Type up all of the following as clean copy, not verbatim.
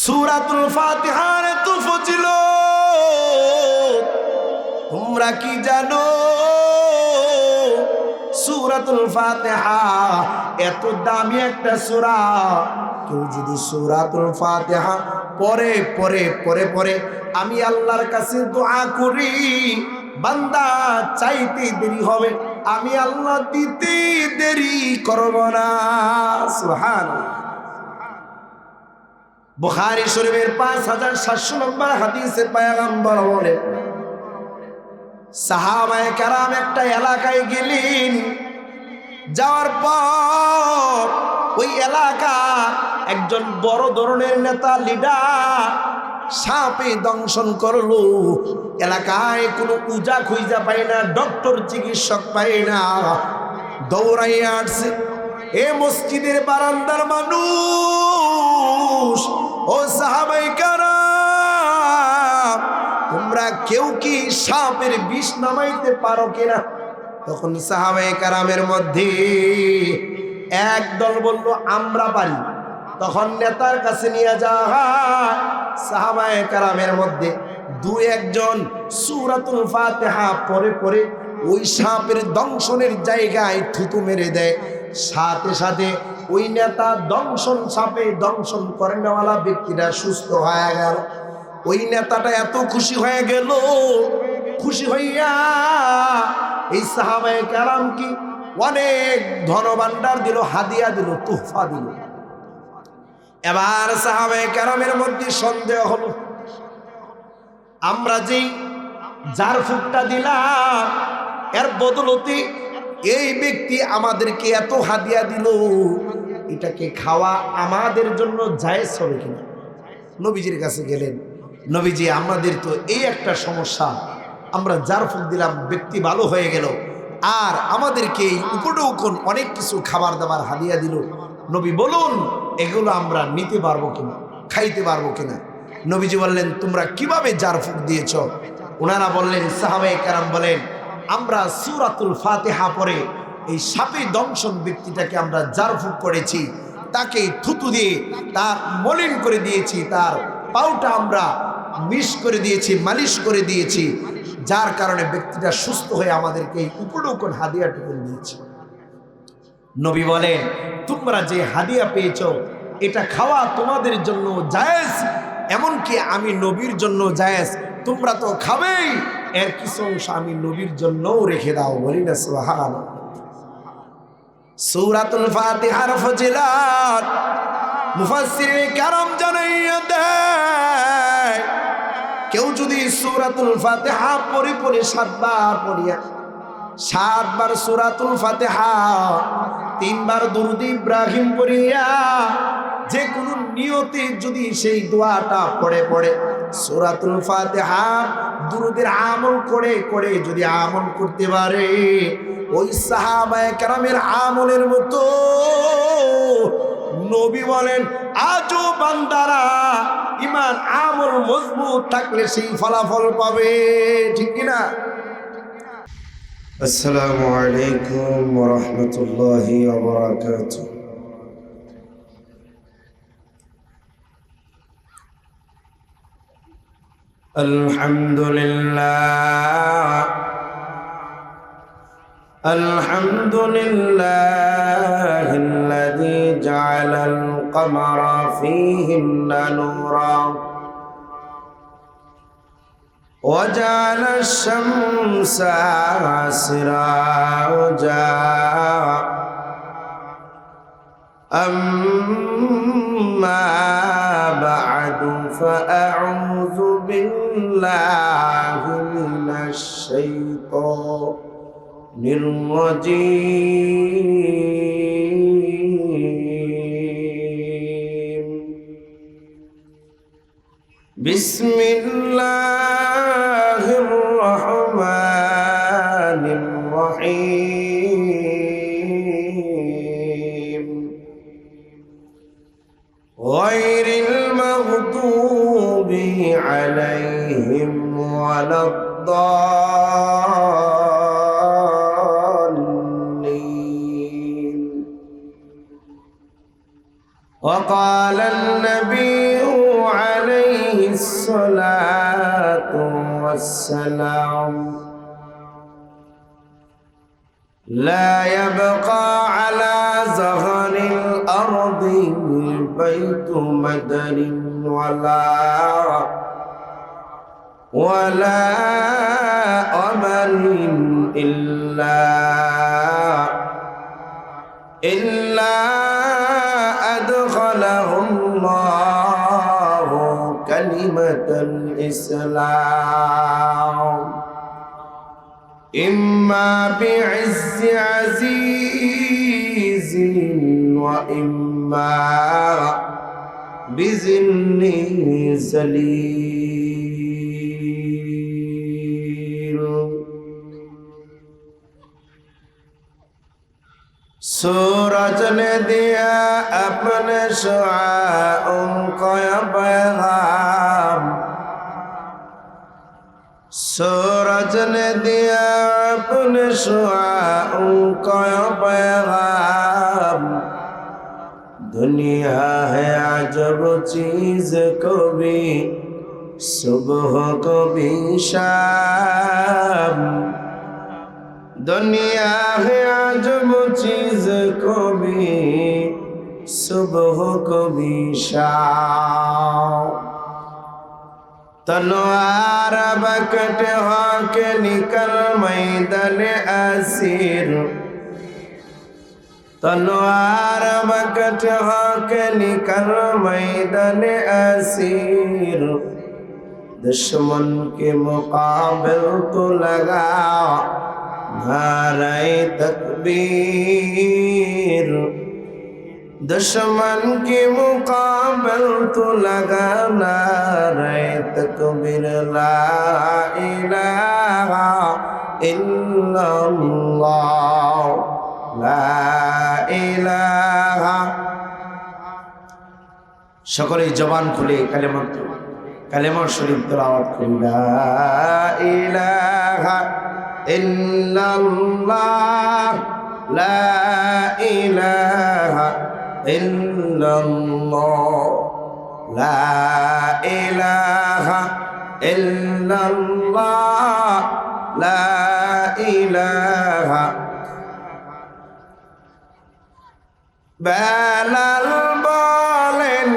সূরাতুল ফাতিহার এত ফজিলত তোমরা কি জানো? সূরাতুল ফাতিহা এত দামি একটা সূরা। কেউ যদি সূরাতুল ফাতিহা পরে পরে পরে পরে আমি আল্লাহর কাছে দোয়া করি, বান্দা চাইতে দেরি হবে, আমি আল্লাহ দিতে দেরি করব না। সুবহানাল্লাহ। বুখারী শরীফের 5700 নম্বর হাদিসে পয়গম্বর বলেন, সাহাবায়ে কেরাম একটা এলাকায় গেলেন, যাওয়ার পর ওই এলাকা একজন বড় ধরনের নেতা লিডার সাপে দংশন করলো। এলাকায় কোনো উজা খুঁজা পায় না, ডক্টর চিকিৎসক পায় না, দৌড়াইয়া আসছে। এ মসজিদের বারান্দার মানুষ, ও সাহাবায়ে কেরাম, তোমরা কেউ কি সাপের বিষ নামাইতে পারো কিনা? তখন সাহাবায়ে কেরামের মধ্যে একদল বলল আমরা পারি। তখন নেতার কাছে নিয়ে যাওয়া হয়। সাহাবায়ে কেরামের মধ্যে দু একজন সূরাতুল ফাতিহা পরে পরে ওই সাপের দংশনের জায়গায় থুতু মেরে দেয়। সাথে সাথে ওই নেতা সাপে দংশন করে নেওয়ালা ব্যক্তিটা সুস্থ হয়ে গেল। ওই নেতাটা এত খুশি হয়ে গেল, খুশি হইয়া এই সাহাবায়ে কেরাম কি অনেক ধনভাণ্ডার দিল, হাদিয়া দিল, তোহফা দিল। এবার সাহাবায়ে কেরামের মধ্যে সন্দেহ হলো, আমরা যেই যার ফুকটা দিলাম এর বদলতে এই ব্যক্তি আমাদেরকে এত হাদিয়া দিল, এটাকে খাওয়া আমাদের জন্য জায়েজ হবে কিনা? নবীজির কাছে গেলেন, নবীজি আমাদের তো এই একটা সমস্যা, আমরা যার ফুক দিলাম ব্যক্তি ভালো হয়ে গেল, আর আমাদেরকে এই উপঢৌকন অনেক কিছু খাবার দাবার হাদিয়া দিল, নবী বলুন এগুলো আমরা নিতে পারবো কিনা, খাইতে পারবো কিনা? নবীজি বললেন তোমরা কিভাবে যার ফুক দিয়েছ? ওনারা বললেন, সাহাবায়ে কেরাম বলেন, আমরা সূরাতুল ফাতিহা পড়ে এই সাপে দংশন ব্যক্তিটাকে আমরা জার ফুক করেছি, তাকে থুতু দিয়ে তার মলিন করে দিয়েছি, তার পাউটা আমরা মিশ করে দিয়েছি, মালিশ করে দিয়েছি, যার কারণে ব্যক্তিটা সুস্থ হয়ে আমাদেরকে এই উপঢৌকন হাদিয়াটুকু দিয়েছে। নবী বলেন তোমরা যে হাদিয়া পেয়েছো এটা খাওয়া তোমাদের জন্য জায়েজ, এমনকি আমি নবীর জন্য জায়েজ, তোমরা তো খাবেই, এর কিছু অংশ আমি নবীর জন্যও রেখে দাও। বলি না সুবহানাল্লাহ। সূরাতুল ফাতিহার ফজিলত মুফাসসিরিনে কেরাম জানাইয়া দেয়, কেউ যদি সূরাতুল ফাতিহা পড়ে পড়ে 7 বার পড়িয়া, 7 বার সূরাতুল ফাতিহা, 3 বার দুরূদ ইব্রাহিম পড়িয়া, যে কোনো নিয়তে যদি সেই দোয়াটা পড়ে পড়ে সূরাতুল ফাতিহা দুরূদের আমল করে করে যদি আমল করতে পারে, ওই সাহাবায়ে কেরামের আমলের মতো নবী বলেন আজও বান্দারা ঈমান আমল মজবুত থাকলে সেই ফলাফল পাবে। ঠিক কিনা? আসসালামু আলাইকুম ওয়া রাহমাতুল্লাহি ওয়া বারাকাতুহু। আলহামদুলিল্লাহ আলহামদুলিল্লাহিল্লাযী জা'আলাল কমারা ফীহিন্না নূরা ওয়া জা'আলাশ শামসা সিরাজা أما بعد فأعوذ بالله من الشيطان الرجيم. بسم الله الرحمن الرحيم. غير المغضوب عليهم ولا الضالين. وقال النبي الصلاة والسلام لا يبقى على ظهر الأرض بيت مدر ولا أمر إلا أدخله الله كلمة الإسلام إما بعز عزيز وإما بذل ذليل सूरज ने दिया अपने शुआओं को पैगाम सूरज ने दिया अपने शुआओं को पैगाम दुनिया है अजब चीज कभी सुबह कभी शाम दुनिया है अजब चीज कभी सुबह कभी शाम तलवार बकट होके निकल मैदान असीर तलवार बकट होके निकल मैदान असीर दुश्मन के मुकाबिल को लगा नारे तकबीर दुश्मन के मुकाबिल तो लगा नारे तकबीर ला इलाहा इल्लल्लाह ला इलाहा সকলে জবান খুলে কালেমা শরীফ তেলাওয়াত করি লা ইলাহা ইল্লাল্লাহ লা ইলাহা ইল্লাল্লাহ লা ইলাহা ইল্লাল্লাহ লা ইলাহা বেলাল বলেন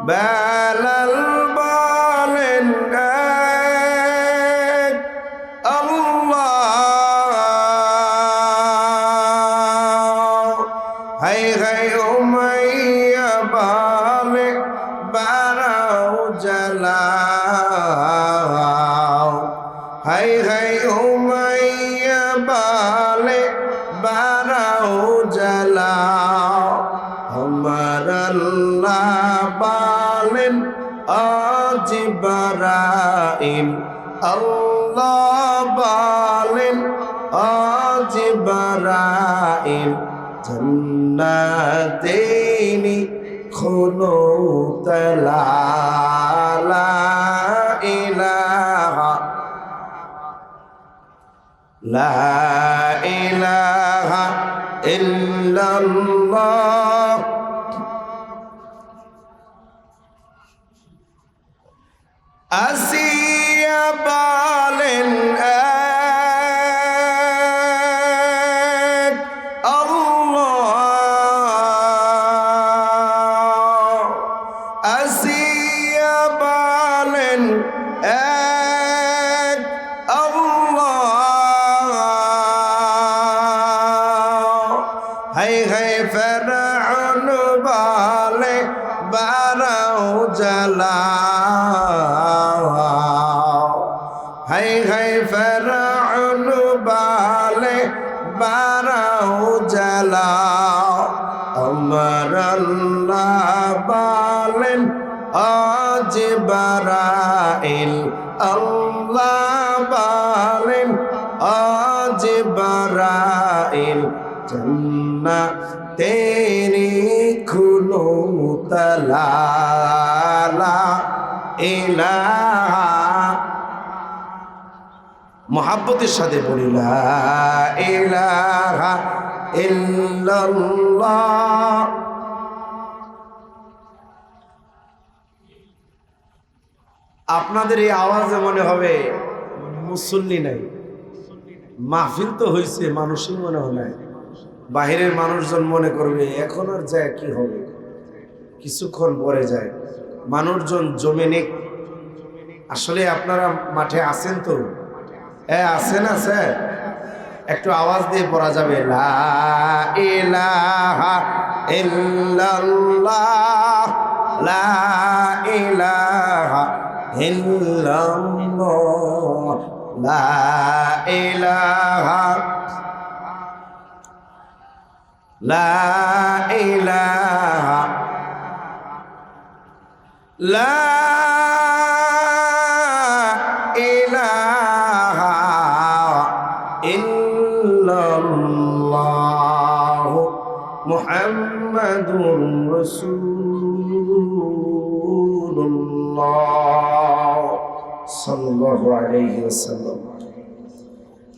বেলাল বলেন আল্লাহ হাই হাই উমাইয়া বলে বারাও জ্বালাও হাই হাই উমাইয়া বলে বারাও জ্বালাও আমার আল্লাহ বলেন আজ বারাইল আল্লাহ বলেন আজ বারাইল জান্নাতেনি খোলো তালা লা ইলাহা লা ইলাহা ইল্লাল্লাহ আসিয়া বলেন আল্লাহ আসিয়া বলেন আল্লাহ হাই হাই ফেরাউন বলে বারাও জ্বালাও হাই হাই ফেরাউন বলে বারাও জ্বালাও আমার আল্লাহ বলেন আজ বারাইল আল্লাহ বলেন আজ বারাইল জান্নাতেরি খুলো তালা লা ইলাহা মহাব্বতের সাথে বলি লা ইলাহা ইল্লাল্লাহ। আপনাদের এই আওয়াজে মনে হবে মুসল্লি নাই, মাহফিল তো হয়েছে, মানুষই মনে হয় নাই। বাহিরের মানুষজন মনে করবে এখন আর যায় কি হবে, কিছুক্ষণ পরে যায়। মানুষজন জমে নেই। আসলে আপনারা মাঠে আছেন তো? হ্যাঁ আছেন, আছে। একটু আওয়াজ দিয়ে পড়া যাবে লা ইলাহা ইল্লাল্লাহ, লা ইলাহা ইল্লাল্লাহ, লা ইলাহা, লা ইলাহা, লা ইলাহা ইল্লাল্লাহ মুহাম্মাদুর রাসূলুল্লাহ সাল্লাল্লাহু আলাইহি ওয়াসাল্লাম।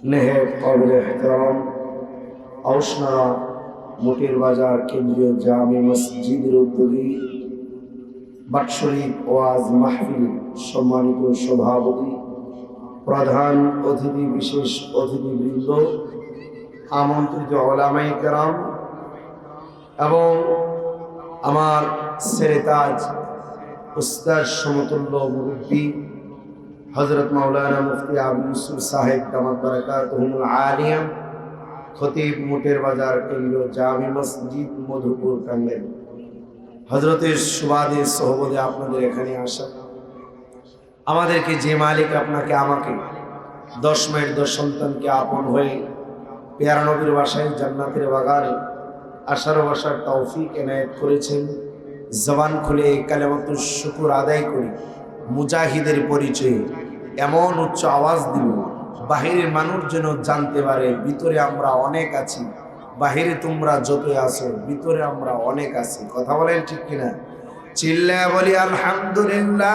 নেহে কবরে ইহতিরাম আউশনা মোটের বাজার কেন্দ্রীয় জামে মসজিদের উদ্যোগী বাৎসরিক ওয়াজ মাহফিল সম্মানিত সভাপতি, প্রধান অতিথি, বিশেষ অতিথিবৃন্দ, আমন্ত্রিত উলামায়ে কেরাম এবং আমার সেরেতাজ উস্তাদ সমতুল্য মুরব্বী হযরত মাওলানা মুফতি আবু ইউসুফ সাহেব দামাত বারাকাতুহুল আলিয়া, খতিব মোটের বাজার কেন্দ্রীয় জামে মসজিদ মধুপুর টাঙ্গাইল, হযরতের সুবাদে সোহবতে আপনাদের এখানে আসা, আমাদেরকে যে মালিক আপনাকে আমাকে 10 মায়ের 10 সন্তানকে আপন হয়ে পেয়ারা নবীর বাসায় জান্নাতের বাগানে আশার বাসার তৌফিক এনায়েত করেছেন, জবান খুলে কালেমাতুশ শুকর আদায় করি, মুজাহিদের পরিচয়ে এমন উচ্চ আওয়াজ দিব বাহিরের মানুষ যেন জানতে পারে ভিতরে আমরা অনেক আছি। বাহিরে তোমরা যতই আছো, ভিতরে আমরা অনেক আছি। কথা বলেন ঠিক কিনা? চিল্লায়া বলি আলহামদুলিল্লাহ।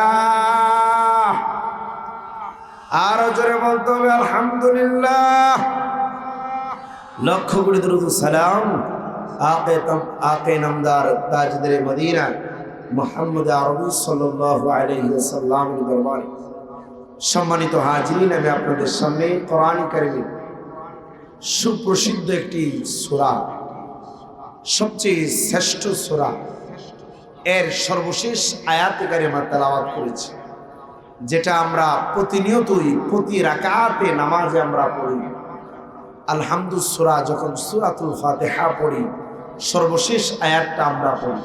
আরো জোরে বলতে হবে আলহামদুলিল্লাহ। লক্ষ কোটি দরুদ সালাম আকে নামদার তাজদার মদিনা মুহাম্মদ আরবি সাল্লাল্লাহু আলাইহি ওয়াসাল্লামের দরবারে। সম্মানিত হাজিরিন, আমি আপনাদের সামনে কোরআন কারীমের সুপ্রসিদ্ধ একটি সূরা, সবচেয়ে শ্রেষ্ঠ সূরা, এর সর্বশেষ আয়াতে কারিমা তেলাওয়াত করেছি, যেটা আমরা প্রতিনিয়তই প্রতি রাকাতে নামাজে আমরা পড়ি। আলহামদু সূরা যখন সূরাতুল ফাতিহা পড়ি, সর্বশেষ আয়াতটা আমরা পড়ি।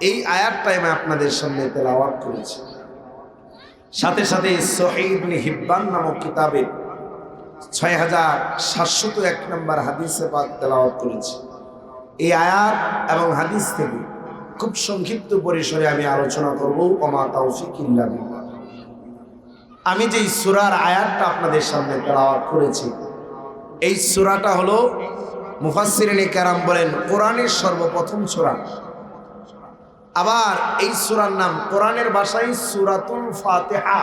এই আয়াতটাই আমি আপনাদের সামনে তেলাওয়াত করেছি। সাথে সাথে সহিহ ইবনে হিব্বান নামক কিতাবে 6701 নম্বর হাদিসে পাক তেলাওয়াত করেছি। এই আয়াত এবং হাদিস থেকে খুব সংক্ষিপ্ত পরিসরে আমি আলোচনা করব। ওমা তাওফিক ইল্লা বিল্লাহ। আমি যেই সূরার আয়াতটা আপনাদের সামনে তেলাওয়াত করেছি, এই সূরাটা হলো মুফাসসিরিনে কেরাম বলেন কোরআনের সর্বপ্রথম সূরা। আবার এই সূরার নাম কোরআনের ভাষায় সূরাতুল ফাতিহা,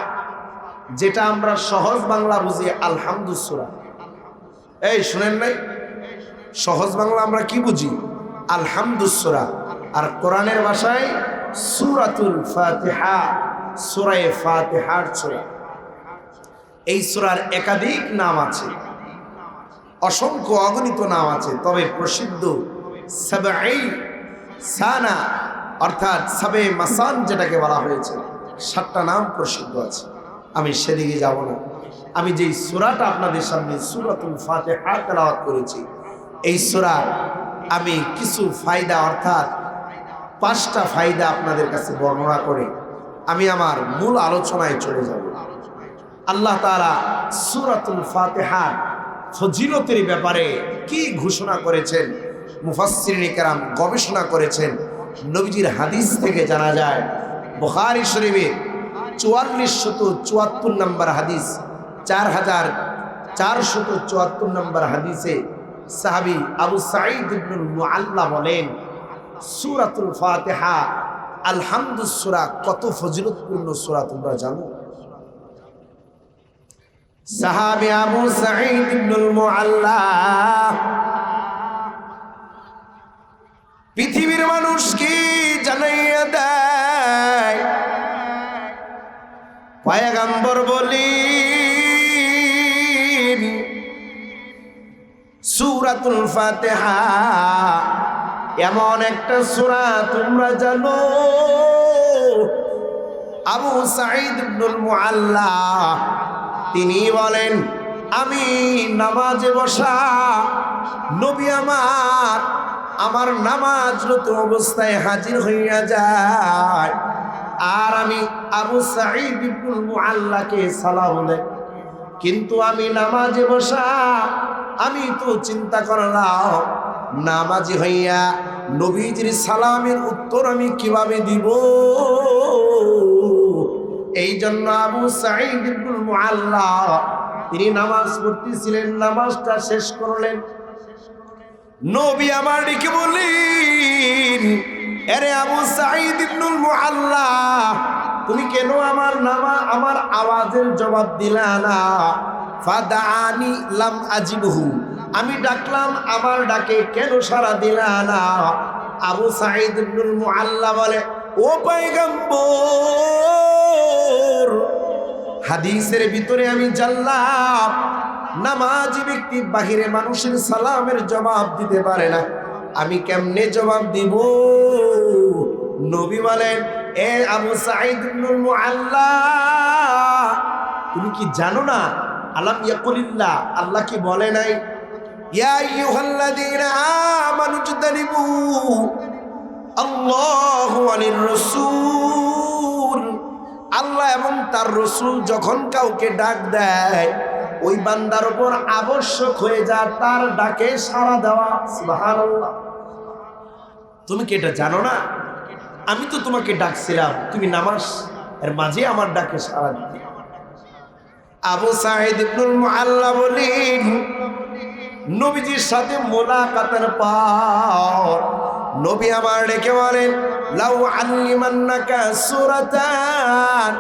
যেটা আমরা সহজ বাংলা বুঝি আলহামদু সূরা। এই শুনেন নাই? সহজ বাংলা আমরা কি বুঝি? আলহামদু সূরা। আর কোরআনের ভাষায় সূরাতুল ফাতিহা, সূরায়ে ফাতিহার সূরা। এই সূরার একাধিক নাম আছে, অসংখ্য অগণিত নাম আছে, তবে প্রসিদ্ধ সাবঈ সানা অর্থাৎ সাবে মাসান যেটাকে বলা হয়েছে, 7টা নাম প্রসিদ্ধ আছে। আমি সেদিকে যাব না। আমি যেই সূরাটা আপনাদের সামনে সূরাতুল ফাতিহা তেলাওয়াত করেছি, এই সূরার আমি কিছু ফায়দা অর্থাৎ 5টা ফায়দা আপনাদের কাছে বর্ণনা করে আমি আমার মূল আলোচনায় চলে যাব। আল্লাহ তাআলা সূরাতুল ফাতিহার ফজিলতের ব্যাপারে কি ঘোষণা করেছেন, মুফাসসিরিনে কেরাম গবেষণা করেছেন। নবীজির হাদিস থেকে জানা যায়, বুখারী শরীফে 4474 নম্বর হাদিস, 4474 নম্বর হাদিসে সাহাবী আবু সাঈদ ইবনুল মুআল্লা বলেন, সূরাতুল ফাতিহা আলহামদু সূরা কত ফজিলতপূর্ণ সূরা তোমরা জানো? সাহাবী আবু সাঈদ ইবনুল মুআল্লা পৃথিবীর মানুষকে জানাইয়া দেয়, পয়গম্বর বলেন সূরাতুল ফাতিহা এমন একটা সূরা তোমরা জানো। আবু সাঈদ ইবনুল মুআল্লা তিনি বলেন, আমি নামাজে বসা, নবী আমার নামাজরত অবস্থায় হাজির হইয়া যায়, আর আমি আবু সাঈদ ইবনুল মুআল্লাকে সালাম দেই। কিন্তু আমি নামাজে বসা, আমি তো চিন্তা করলাম নামাজি হইয়া নবীজির সালামের উত্তর আমি কিভাবে দিব। এই জন্য আবু সাঈদ ইবনুল মুআল্লা তিনি নামাজ পড়তেছিলেন, নামাজটা শেষ করলেন। নবী আমার ডেকে বললেন, আরে আবু সাঈদ ইবনুল মুআল্লা, তুমি কেন আমার আওয়াজের জবাব দিলা না? ফাদাআনি লাম আজিবহু, আমি ডাকলাম আমার ডাকে কেন সাড়া দিলা না? আবু সাঈদ ইবনুল মুআল্লা বলে, ও পয়গম্বর, হাদিসের ভিতরে আমি জানলাম নামাজি ব্যক্তি বাহিরে মানুষের সালামের জবাব দিতে পারে না, আমি কেমনে জবাব দিব? নবী বলেন, এ আবু সাঈদ ইবনুল মুআল্লা, তুমি কি জানো না আলাম ইয়াকুলিল্লাহ, আল্লাহ কি বলে নাই ইয়া আইয়ুহাল্লাযীনা আমানু ইজতানিবু আল্লাহু ওয়ালির রাসূল, আল্লাহ এবং তার রাসূল যখন কাউকে ডাক দেয় ওই বান্দার উপর আবশ্যক হয়ে যায় তার ডাকে সাড়া দেওয়া। সুবহানাল্লাহ। তুমি কি এটা জানো না? আমি তো তোমাকে ডাকছিলাম, তুমি নামাজ এর মাঝে আমার ডাকে সাড়া দিতে। আবু সাঈদ ইবনুল মুআল্লা বলেন, নবীজির সাথে মোলাকাতের পর নবী আমার ডেকে বলেন, লাউ আল্লিমান্নাকা সূরাতান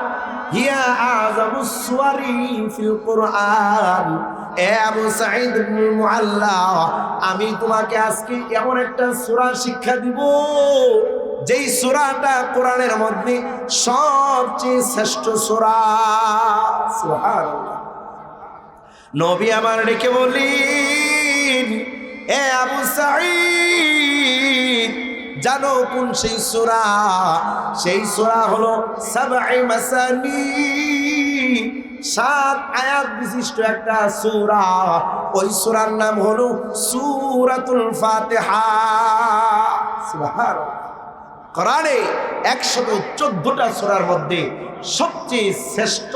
হিয়া আযামুস সুওয়ারি ফিল কুরআন। এ আবু সাঈদ ইবনুল মুআল্লা, আমি তোমাকে আজকে এমন একটা সূরা শিক্ষা দিব যেই সূরাটা কোরআনের মধ্যে সবচেয়ে শ্রেষ্ঠ সূরা। সুবহানাল্লাহ। নবী আমার ডেকে বলেন, এ আবু সাঈদ, জানো কোন সেই সূরা? সেই সূরা হলো সাবঈ মাসানি, 7 আয়াত বিশিষ্ট একটা সূরা। ওই সূরার নাম হলো সূরাতুল ফাতিহা। সুবহানাল্লাহ। কোরআনে 114টা সূরার মধ্যে সবচেয়ে শ্রেষ্ঠ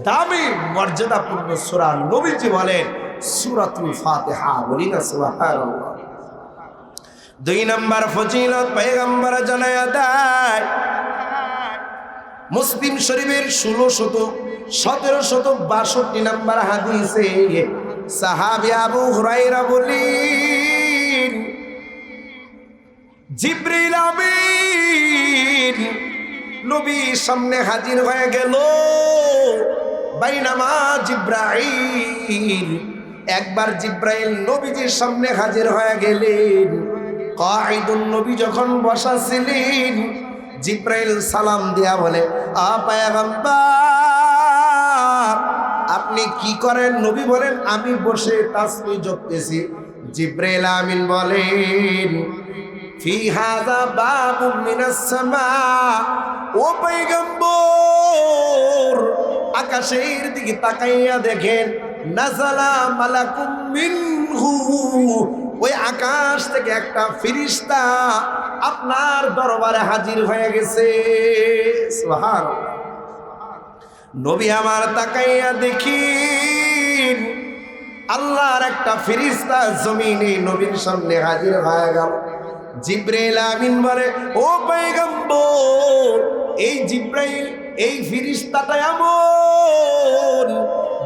দামি মর্যাদাপূর্ণ সূরা নবীজি বলেন সূরাতুল ফাতিহা। বলি না সুবহানাল্লাহ। 2 নম্বর ফজিলত পয়গম্বর জানায়া দেয়, মুসলিম শরীফের 1762 নম্বর হাদিসে সাহাবী আবু হুরায়রা বলেন, জিবরিল আমিন নবীর সামনে হাজির হয়ে গেল। বাইনামা জিব্রাইল, একবার জিব্রাইল নবীজির সামনে হাজির হয়ে গেলেন। কাঈদুন, নবী যখন বসা ছিলেন, জিব্রাইল সালাম দিয়া বলে, আ পয়গম্বর, আপনি কি করেন? নবী বলেন, আমি বসে তাসবিহ জপতেছি। জিব্রাইল আমিন বলেন, ফি হাযা বাবুম মিনাস সামা। ও পয়গম্বর, আকাশের দিকে তাকাইয়া দেখেন, নাযালা মালাকুম মিনহু, ওই আকাশ থেকে একটা ফেরেশতা আপনার দরবারে হাজির হয়ে গেছে। সুবহানাল্লাহ। নবী আমার তাকাইয়া দেখেন আল্লাহর একটা ফেরেশতা জমিনে নবীর সামনে হাজির হয়ে গেল। জিব্রাইল আমিন বলে, ও পয়গম্বর, এই জিব্রাইল, এই ফেরেশতাটা এমন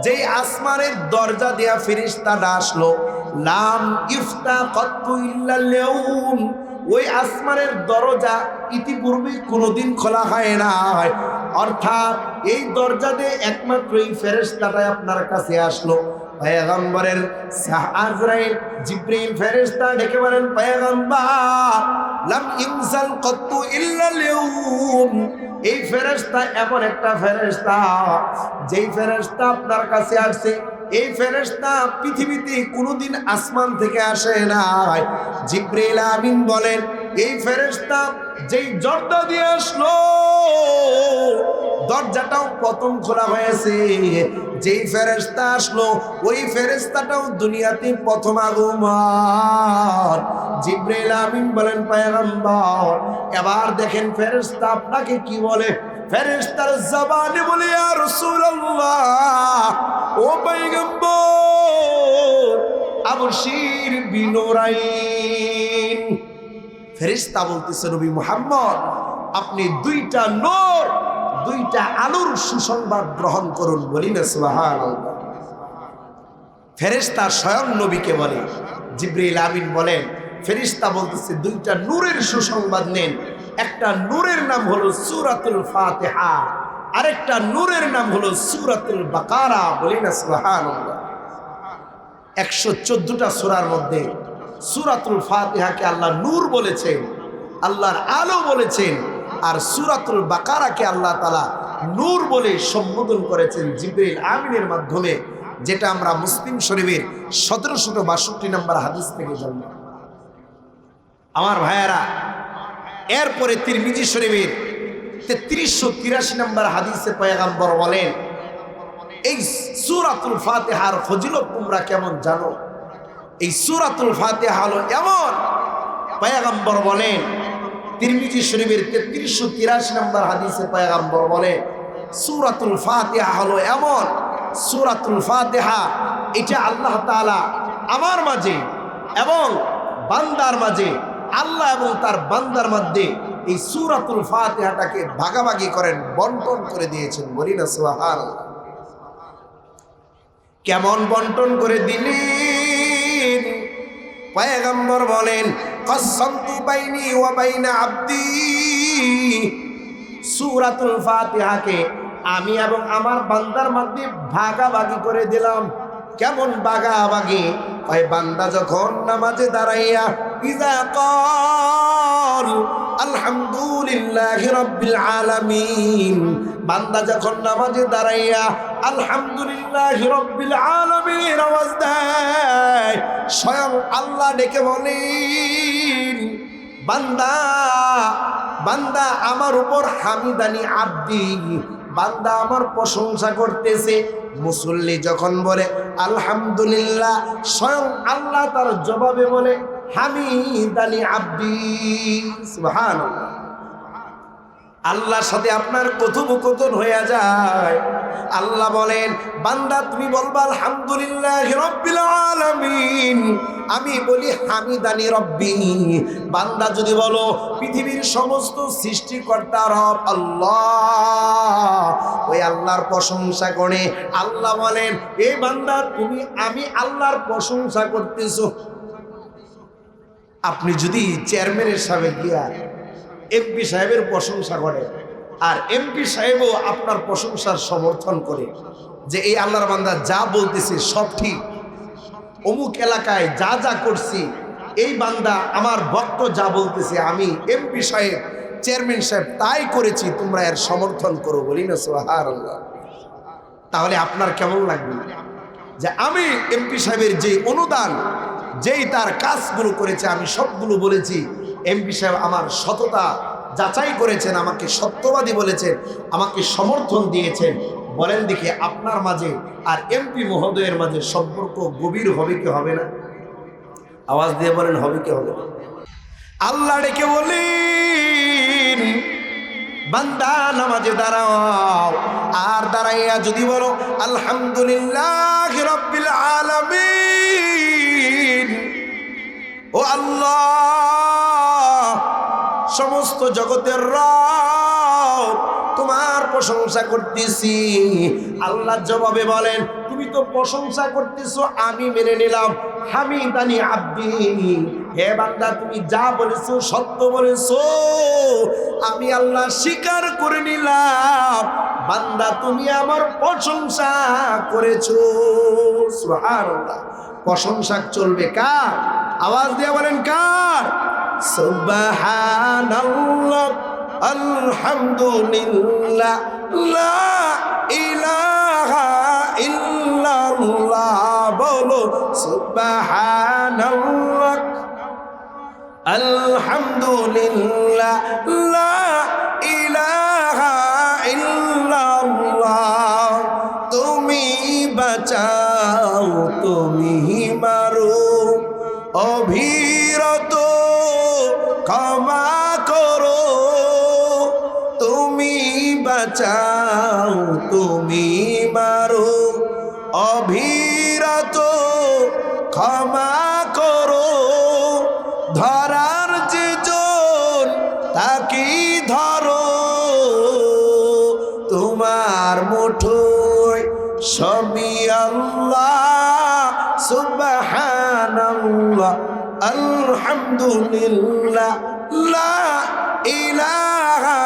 যে আসমানের দরজা দিয়া ফেরেশতাটা আসলো, লাম ইফতা কত্তু ইল্লাল ইয়াউম, ওই আসমানের দরজা ইতিপূর্বে কোনোদিন খোলা হয় না। অর্থাৎ এই দরজা দিয়ে একমাত্র এই ফেরেশতাটাই আপনার কাছে আসলো। পয়গম্বরের আজরাইল জিবরিল ফেরেশতা ডেকে বলেন, পয়গম্বর লাম ইনসাল কত্তু ইল্লা লিয়াউম, এই ফেরেশতা এমন একটা ফেরেশতা, যেই ফেরেশতা আপনার কাছে আসছে এই ফেরেশতা পৃথিবীতে কোনোদিন আসমান থেকে আসে নাই। জিবরিল আমিন বলেন, এই ফেরেশতা যেই দরজা দিয়ে আসলো দরজাটাও প্রথম খোলা হয়েছে। যেই ফেরেশতা আসলো ওই ফেরেশতাটাও দুনিয়াতে প্রথম আগমন। জিবরিল আমিন বলেন, পয়গম্বর এবার দেখেন ফেরেশতা আপনাকে কি বলে। ফেরেশতার জবানে বলে, ইয়া রাসূলুল্লাহ, ও পয়গম্বর আবশির বিনুরাইন। ফেরেশতা বলতেছে, নবী মুহাম্মদ আপনি দুইটা নূর, দুইটা আলোর সুসংবাদ গ্রহণ করুন। বলি না সুবহানাল্লাহ। ফেরেশতা স্বয়ং নবীকে বলে। জিবরিল আমিন বলেন, ফেরেশতা বলতেছে দুইটা নূরের সুসংবাদ নেন। একটা নূরের নাম হলো সূরাতুল ফাতিহা, আরেকটা নূরের নাম হলো সূরাতুল বাকারা। বলি না সুবহানাল্লাহ। 114টা সূরার মধ্যে সূরাতুল ফাতিহাকে আল্লাহ নূর বলেছেন, আল্লাহর আলো বলেছেন, আর সূরাতুল বাকারাকে আল্লাহ তাআলা নূর বলে সম্বোধন করেছেন জিবরিল আমিনের মাধ্যমে, যেটা আমরা মুসলিম শরীফের 1762 নম্বর হাদিস থেকে জানি। আমার ভাইয়েরা, এরপরে তিরমিজি শরীফের 3383 নম্বর হাদিসে পয়গম্বর বলেন, এই সূরাতুল ফাতিহার ফজিলত তোমরা কেমন জানো? এই সূরাতুল ফাতিহা হলো এমন, পয়গম্বর বলেন তিরমিজি শরীফের 3383 নম্বর হাদিসে পয়গম্বর বলেন, সূরাতুল ফাতিহা হলো এমন, সূরাতুল ফাতিহা এটা আল্লাহ তাআলা আমার মাঝে এবং বান্দার মাঝে, আল্লাহ এবং তার বান্দার মধ্যে এই সূরাতুল ফাতিহাটাকে ভাগাভাগি করেন, বন্টন করে দিয়েছেন। বলি না সুবহানাল্লাহ। কেমন বন্টন করে দিলেন? পয়গম্বর বলেন, কসসমতু বাইনি ওয়া বাইনা আবদি, সূরাতুল ফাতিহাকে আমি এবং আমার বান্দার মধ্যে ভাগাভাগি করে দিলাম। কেমন ভাগাভাগি? ওই বান্দা যখন নামাজে দাঁড়াইয়া ইযা ক্বাল আলহামদুলিল্লাহি রাব্বিল আলামিন, বান্দা যখন নামাজে দাঁড়াইয়া আলহামদুলিল্লাহি রাব্বিল আলামিন আওয়াজ দেয়, স্বয়ং আল্লাহ ডেকে বলেন, বান্দা বান্দা আমার উপর হামিদানি আব্দি, বান্দা আমার প্রশংসা করতেছে। মুসল্লি যখন বলে আলহামদুলিল্লাহ, স্বয়ং আল্লাহ তার জবাবে বলে হামিদানি আব্দি। সুবহানাল্লাহ। আল্লাহর সাথে আপনার কথোপকথন হয়ে যায়। আল্লাহ বলেন, বান্দা তুমি বলবা আলহামদুলিল্লাহি রাব্বিল আলামিন, আমি বলি হামিদানি রব্বি। বান্দা যদি বলো পৃথিবীর সমস্ত সৃষ্টিকর্তা রব আল্লাহ, ওই আল্লাহর প্রশংসা করে। আল্লাহ বলেন, এই বান্দা তুমি আমি আল্লাহর প্রশংসা করতেছো। আপনি যদি চেয়ারম্যানের সামনে গিয়া এমপি সাহেবের প্রশংসা করে, আর এমপি সাহেবও আপনার প্রশংসার সমর্থন করে, যে এই আল্লাহর বান্দা যা বলতেছে সব ঠিক, অমুক এলাকায় যা যা করছি, এই বান্দা আমার ভক্ত যা বলতেছে, আমি এমপি সাহেব চেয়ারম্যান সাহেব তাই করেছি, তোমরা এর সমর্থন করো। বলি না সুবহানাল্লাহ। তাহলে আপনার কেমন লাগবে যে আমি এমপি সাহেবের যে অনুদান, যেই তার কাজগুলো করেছে, আমি সবগুলো বলেছি, এমপি সাহেব আমার সততা যাচাই করেছেন, আমাকে সত্যবাদী বলেছেন, আমাকে সমর্থন দিয়েছেন। বলেন দেখি আপনার মাঝে আর এমপি মহোদয়ের মাঝে সম্পর্ক গভীর হবে কি হবে না? আওয়াজ দিয়ে বলেন, হবে কি হবে না? আল্লাহ ডেকে বলেন, বান্দা নামাজে দাঁড়াও, আর দাঁড়াইয়া যদি বলো আলহামদুলিল্লাহি রাব্বিল আলামিন, ও আল্লাহ সমস্ত জগতের রব তোমার প্রশংসা করতেছি। আল্লাহ জবাবে বলেন, তুমি তো প্রশংসা করতেছো, আমি মেনে নিলাম, হামিদানি আব্দি, হে বান্দা তুমি যা বলেছো সত্য বলেছো, আমি আল্লাহ স্বীকার করে নিলাম, বান্দা তুমি আমার প্রশংসা করেছো। সুবহানাল্লাহ। প্রশংসা চলবে কার? আওয়াজ দিয়ে বলেন কার? সুবহানাল্লাহ আলহামদুলিল্লাহ লা ইলাহা ইল্লাল্লাহ। বলো সুবহানাল্লাহ আলহামদুলিল্লাহ লা ইলাহা ইল্লাল্লাহ। তুমি বাঁচাও তুমি মারো, অভিরত ক্ষমা করো। তুমি বাঁচাও তুমি মারো, অভিরত ক্ষমা করো। ধরার যে জন তাকে ধরো, তোমার মুঠোয় সবই আল্লাহ। সুবহানাল্লাহ আলহামদুলিল্লাহ লা ইলাহা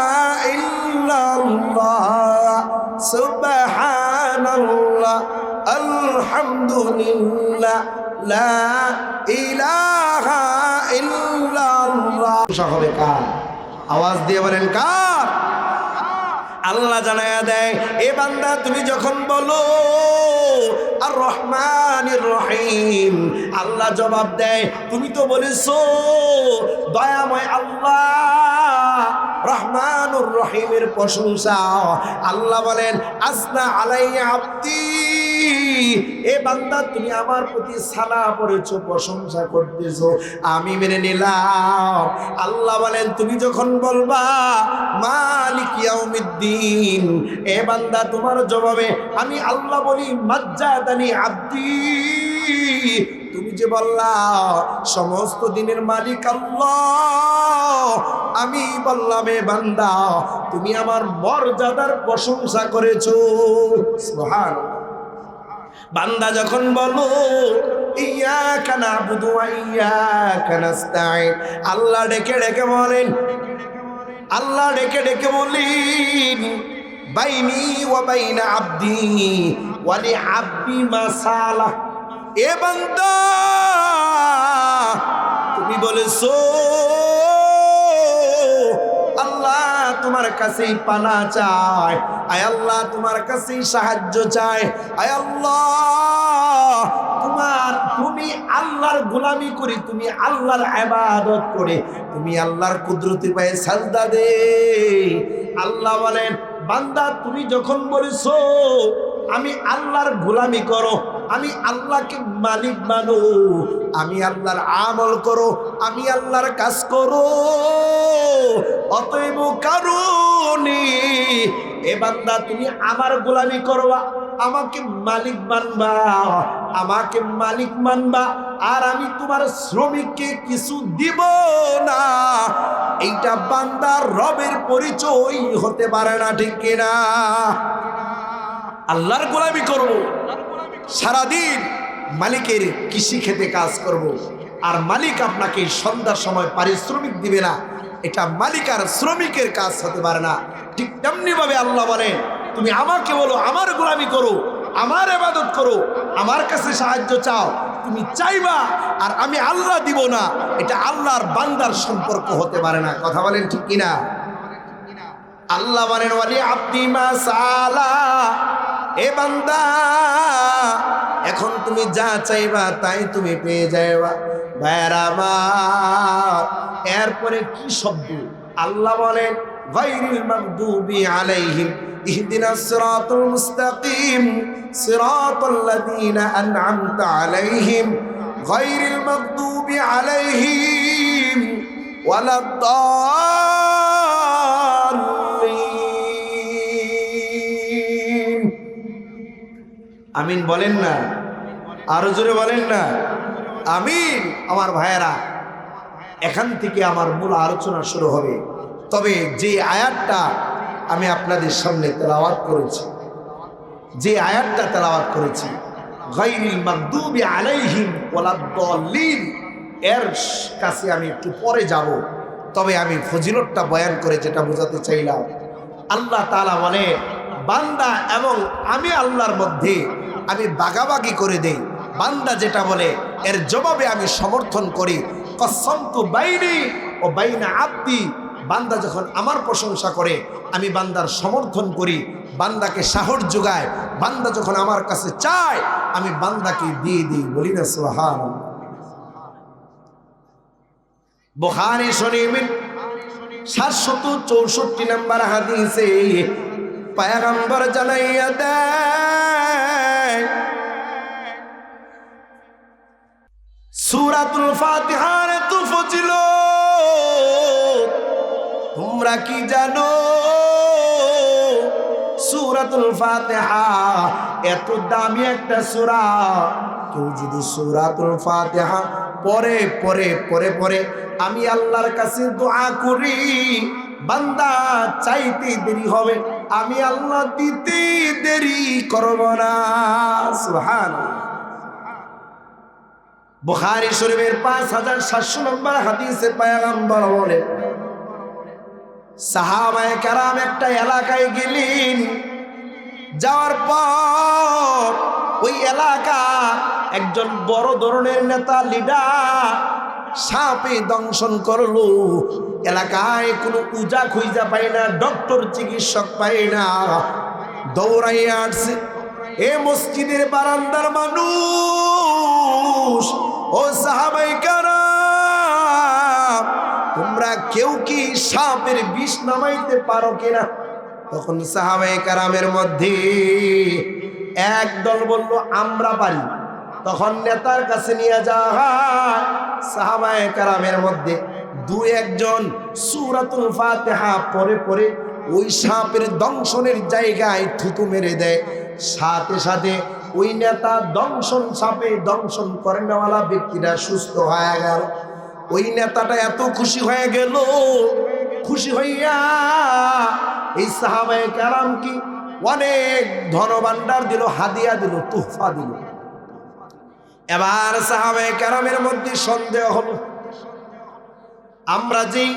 ইল্লাল্লাহ। সুবহানাল্লাহ আলহামদুলিল্লাহ লা ইলাহা ইল্লাল্লাহ। হবে কার? আওয়াজ দিয়ে বলেন কার? আল্লাহ জানায়া দেয়, এ বান্দা তুমি যখন বলো আর রহমানির রহিম, আল্লাহ জবাব দেয় তুমি তো বলেছো দয়াময় আল্লাহ রহমানুর রহিমের প্রশংসা। আল্লাহ বলেন আসনা আলাইয়া আব্দি, এ বান্দা তুমি আমার প্রতি সানা পড়েছো, প্রশংসা করতেছো, আমি মেনে নিলাম। আল্লাহ বলেন তুমি যখন বলবা মালিক ইয়াউমিদ্দিন, এ বান্দা তোমার জবাবে আমি আল্লাহ বলি মাজ্জাদানি আব্দি। তুমি যে বললা সমস্ত দিনের মালিক আল্লাহ, আমি বললাম এ বান্দা তুমি আমার মর্যাদার প্রশংসা করেছো। সুবহানাল্লাহ। বান্দা যখন বলো ইয়াকা নাবুদু ওয়া ইয়াকা নাস্তাঈন, আল্লাহ ডেকে ডেকে বলেন, আল্লাহ ডেকে ডেকে বলেন বাইনি ওয়া বাইনা আব্দি ওয়া লি আব্দি মাসালা। এ বান্দা তুমি বলেছো আল্লাহ তোমার কাছেই পানা চাই, আয় আল্লাহ তোমার কাছেই সাহায্য চাই, আয় আল্লাহ তুমি আল্লাহর গোলামি করি, তুমি আল্লাহর ইবাদত করে, তুমি আল্লাহর কুদরতি পায়ে সাজদা দে। আল্লাহ বলেন বান্দা তুমি যখন বলেছো আমি আল্লাহর গোলামি করো, আমি আল্লাহকে মালিক মানো, আমি আল্লাহর আমল করো, আমি আল্লাহর কাজ করো, অতএব কারণে এ বান্দা তুমি আমার গোলামি করবা, আমাকে মালিক মানবা, আমাকে মালিক মানবা, আর আমি তোমার শ্রমিককে কিছু দিব না। এইটা বান্দার রবের পরিচয় হতে পারে না, ঠিক কিনা? আল্লাহর গোলামি করব, সারাদিন মালিকের কৃষি খেতে কাজ করব, আর মালিক আপনাকে সন্ধ্যার সময় পারিশ্রমিক দিবে না, এটা মালিক আর শ্রমিকের কাজ হতে পারে না। ঠিক তেমনি ভাবে আল্লাহ বলেন তুমি আমাকে বলো আমার গোলামি করো, আমার ইবাদত করো, আমার কাছে সাহায্য চাও, তুমি চাইবা আর আমি আল্লাহ দিব না, এটা আল্লাহর বান্দার সম্পর্ক হতে পারে না। কথা বলেন ঠিক কিনা? আল্লাহ বলেন ওয়ালি আব্দি মা সালা, এ বান্দা এখন তুমি যা চাইবা তাই তুমি পেয়ে যাইবা। ভাইরা আমার, এরপরে কি শব্দ? আল্লাহ বলেন গায়রিল মাগদুবি আলাইহিম ইহদিনাস সিরাতাল মুস্তাকিম সিরাতাল লাযিনা আন'আমতা আলাইহিম গায়রিল মাগদুবি আলাইহিম ওয়ালাদ-দাল্লিন। আমিন বলেন না? আরো জোরে বলেন না? আমিন। আমার ভাইয়েরা, এখান থেকে আমার মূল আলোচনা শুরু হবে। তবে যে আয়াতটা আমি আপনাদের সামনে তেলাওয়াত করেছি, যে আয়াতটা তেলাওয়াত করেছি গায়রিল মাগদুবি আলাইহিম ওয়ালাদ-দাল্লিন, এর কাছে আমি একটু পরে যাব। তবে আমি ফজিলতটা বয়ান করে যেটা বোঝাতে চাইলাম, আল্লাহ তাআলা বলে বান্দা এবং আমি আল্লাহর মধ্যে আমি বাগাবাগি করে দেই। বান্দা যেটা বলে এর জবাবে আমি সমর্থন করি। কসমতু বাইনি ও বাইনা আব্দি, বান্দা যখন আমার প্রশংসা করে আমি বান্দার সমর্থন করি, বান্দাকে সাহস যোগায়। বান্দা যখন আমার কাছে চায় আমি বান্দাকে দিয়ে দিই। বলি না সুবহানাল্লাহ। বুখারী শরীফের 764 নম্বর হাদিসে পয়গম্বর জানাইয়া দেয় সূরাতুল ফাতিহার এত ফজিলত তোমরা কি জানো? সূরাতুল ফাতিহা এত দামি একটা সূরা, কেউ যদি সূরাতুল ফাতিহা পরে পরে পরে পরে আমি আল্লাহর কাছে দোয়া করি, বান্দা চাইতে দেরি হবে, আমি আল্লাহ দিতে দেরি করব না। সুবহানাল্লাহ। বুখারী শরীফের 5700 নম্বর হাদিসে পয়গম্বর বলেন সাহাবায়ে কেরাম একটা এলাকায় গেলেন, যাওয়ার পর ওই এলাকা একজন বড় ধরনের নেতা লিডার সাপে দংশন করলো। এলাকায় কোনো উজা খুঁজা পায় না, ডক্টর চিকিৎসক পায় না, দৌড়াইয়া আসছে এ মসজিদের বারান্দার মানুষ, ও সাহাবায়ে কেরাম তোমরা কেউ কি সাপের বিষ নামাইতে পারো কিনা? তখন সাহাবায়ে কেরামের মধ্যে একদল বলল আমরা পারি। তখন নেতার কাছে নিয়ে যাওয়া হয়। সাহাবায়ে কেরামের মধ্যে দুই একজন সূরাতুল ফাতিহা পরে পরে ওই সাপের দংশনের জায়গায় থুতু মেরে দেয়। সাথে সাথে ওই নেতা সাপে দংশন করে নেওয়ালা ব্যক্তিটা সুস্থ হয়ে গেল। ওই নেতাটা এত খুশি হয়ে গেল, খুশি হইয়া এই সাহাবায়ে কেরাম কি অনেক ধনভাণ্ডার দিল, হাদিয়া দিল, তোহফা দিল। এবার সাহাবায়ে কেরামের মধ্যে সন্দেহ হলো, আমরা যেই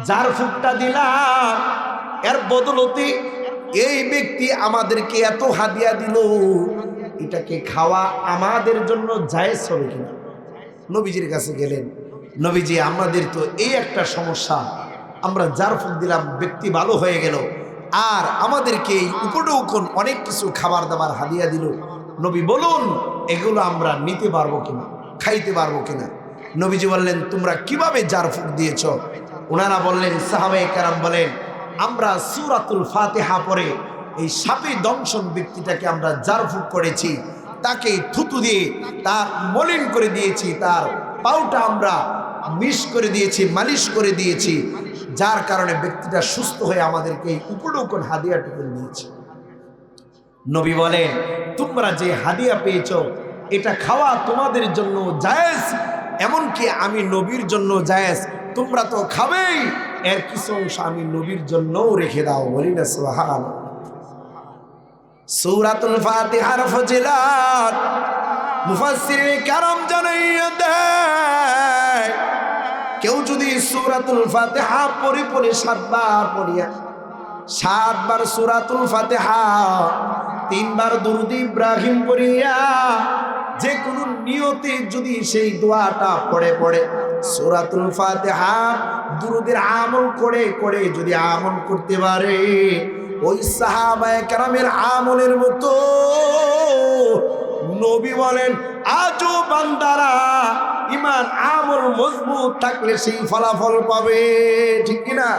যার ফুকটা দিলাম এর বদলতে এই ব্যক্তি আমাদেরকে এত হাদিয়া দিল, এটাকে খাওয়া আমাদের জন্য জায়েজ হবে কিনা? নবীজির কাছে গেলেন, নবীজি আমাদের তো এই একটা সমস্যা, আমরা যার ফুক দিলাম ব্যক্তি ভালো হয়ে গেল, আর আমাদেরকে এই উপঢৌকন অনেক কিছু খাবার দাবার হাদিয়া দিল, নবী বলুন এগুলো আমরা নিতে পারবো কিনা, খাইতে পারবো কিনা? নবীজি বললেন তোমরা কিভাবে যার ফুক দিয়েছ? ওনারা বললেন, সাহাবায়ে কেরাম বলেন আমরা সূরাতুল ফাতিহা পড়ে এই সাপে দংশন ব্যক্তিটাকে আমরা যার ফুক করেছি, তাকে থুতু দিয়ে তার মলিন করে দিয়েছি, তার পাউটা আমরা মিশ করে দিয়েছি, মালিশ করে দিয়েছি, যার কারণে ব্যক্তিটা সুস্থ হয়ে আমাদেরকে এই উপঢৌকন হাদিয়াটুকু দিয়েছে। নবী বলেন তোমরা যে হাদিয়া পেয়েছ এটা খাওয়া তোমাদের জন্য জায়েজ, এমনকি আমি নবীর জন্য জায়েজ, তোমরা তো খাবেই, এর কিছু অংশ আমি নবীর জন্যও রেখে দাও। বলি না সুবহানাল্লাহ। সূরাতুল ফাতিহার ফজিলত মুফাসসিরিনে কেরাম জানাইয়া দেয়, কেউ যদি সূরাতুল ফাতিহা পড়ে পড়ে 7 বার পড়িয়া, 7 বার সূরাতুল ফাতিহা, 3 বার দুরূদ ইব্রাহিম পড়িয়া, যে কোনো নিয়তে যদি সেই দোয়াটা পড়ে পড়ে সূরাতুল ফাতিহা দুরূদের আমল করে করে যদি আমল করতে পারে, ওই সাহাবায়ে কেরামের আমলের মতো নবী বলেন আজও বান্দারা ইমান আমল মজবুত থাকলে সেই ফলাফল পাবে। ঠিক কিনা?